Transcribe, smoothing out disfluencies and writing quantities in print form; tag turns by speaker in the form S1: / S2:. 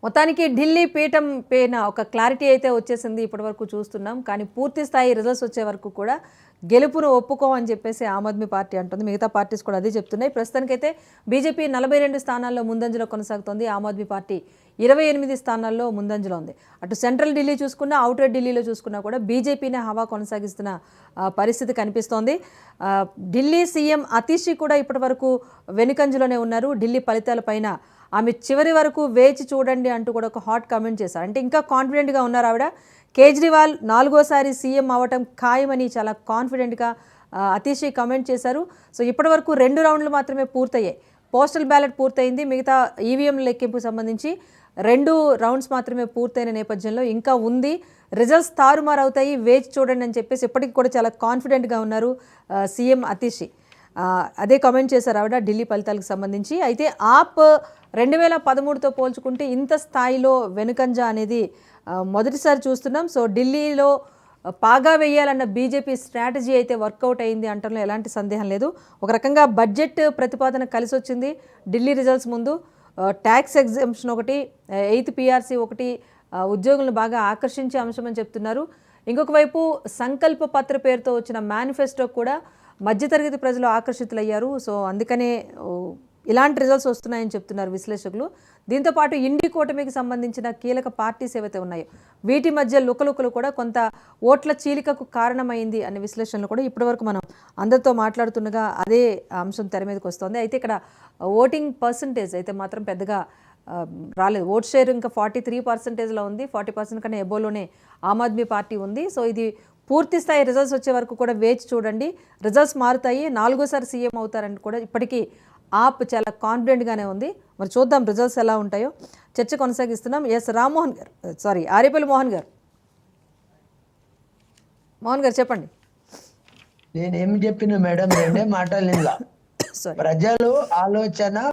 S1: మొత్తానికి ఢిల్లీ పీఠం పైన ఒక క్లారిటీ అయితే వచ్చేసింది ఇప్పటివరకు చూస్తున్నాం. కానీ పూర్తి స్థాయి రిజల్ట్స్ వచ్చే వరకు కూడా గెలుపును ఒప్పుకోమని చెప్పేసి ఆమ్ ఆద్మీ పార్టీ అంటుంది. మిగతా పార్టీస్ కూడా అదే చెప్తున్నాయి. ప్రస్తుతానికైతే బీజేపీ 42 స్థానాల్లో ముందంజలో కొనసాగుతోంది. ఆమ్ ఆద్మీ పార్టీ 28 స్థానాల్లో ముందంజలో ఉంది. అటు సెంట్రల్ ఢిల్లీ చూసుకున్నా, అవుటర్ ఢిల్లీలో చూసుకున్నా కూడా బీజేపీనే హవా కొనసాగిస్తున్న పరిస్థితి కనిపిస్తోంది. ఢిల్లీ సీఎం అతీషి కూడా ఇప్పటివరకు వెనుకంజలోనే ఉన్నారు. ఢిల్లీ ఫలితాలపైన ఆమె చివరి వరకు వేచి చూడండి అంటూ కూడా ఒక హాట్ కామెంట్ చేశారు. అంటే ఇంకా కాన్ఫిడెంట్గా ఉన్నారు ఆవిడ. కేజ్రీవాల్ 4వ సీఎం అవ్వటం ఖాయమని చాలా కాన్ఫిడెంట్గా అతీషి కామెంట్ చేశారు. సో ఇప్పటివరకు 2 రౌండ్లు మాత్రమే పూర్తయ్యాయి. పోస్టల్ బ్యాలెట్ పూర్తయింది. మిగతా ఈవీఎం లెక్కింపుకు సంబంధించి 2 రౌండ్స్ మాత్రమే పూర్తయిన నేపథ్యంలో ఇంకా ఉంది. రిజల్ట్స్ తారుమారు అవుతాయి, వేచి చూడండి అని చెప్పేసి ఇప్పటికి కూడా చాలా కాన్ఫిడెంట్గా ఉన్నారు సీఎం అతీషి. అదే కామెంట్ చేశారు ఆవిడ ఢిల్లీ ఫలితాలకు సంబంధించి. అయితే ఆప్ 2013తో పోల్చుకుంటే ఇంత స్థాయిలో వెనుకంజ అనేది మొదటిసారి చూస్తున్నాం. సో ఢిల్లీలో పాగా వేయాలన్న బీజేపీ స్ట్రాటజీ అయితే వర్కౌట్ అయింది అంటంలో ఎలాంటి సందేహం లేదు. ఒక రకంగా బడ్జెట్ ప్రతిపాదన కలిసి వచ్చింది ఢిల్లీ రిజల్ట్స్ ముందు. ట్యాక్స్ ఎగ్జంప్షన్ ఒకటి, 8th PRC ఒకటి ఉద్యోగులను బాగా ఆకర్షించే అంశం అని చెప్తున్నారు. ఇంకొక వైపు సంకల్ప పత్ర పేరుతో వచ్చిన మేనిఫెస్టో కూడా మధ్యతరగతి ప్రజలు ఆకర్షితులయ్యారు. సో అందుకనే ఇలాంటి రిజల్ట్స్ వస్తున్నాయని చెప్తున్నారు విశ్లేషకులు. దీంతోపాటు ఇండి కూటమికి సంబంధించిన కీలక పార్టీస్ ఏవైతే ఉన్నాయో వీటి మధ్య లుకలుకలు కూడా కొంత ఓట్ల చీలికకు కారణమైంది అనే విశ్లేషణలు కూడా ఇప్పటివరకు మనం అందరితో మాట్లాడుతుండగా అదే అంశం తెర మీదకి వస్తుంది. అయితే ఇక్కడ ఓటింగ్ పర్సంటేజ్ అయితే మాత్రం పెద్దగా రాలేదు. ఓట్ షేర్ ఇంకా 43%లో ఉంది. 40% కన్నా ఎబోలోనే ఆమ్ ఆద్మీ పార్టీ ఉంది. సో ఇది పూర్తి స్థాయి రిజల్ట్స్ వచ్చే వరకు కూడా వేచి చూడండి. రిజల్ట్స్ మారుతాయి, 4వ సీఎం అవుతారని కూడా ఇప్పటికీ ఆప్ చాలా కాన్ఫిడెంట్గానే ఉంది. మరి చూద్దాం రిజల్ట్స్ ఎలా ఉంటాయో. చర్చ కొనసాగిస్తున్నాం. ఎస్ రామ్మోహన్ గారు, ఆరేపల్లి మోహన్ గారు. మోహన్ గారు చెప్పండి.
S2: నేనేమి చెప్పిన మేడం, రెండే మాటలు ప్రజలు ఆలోచన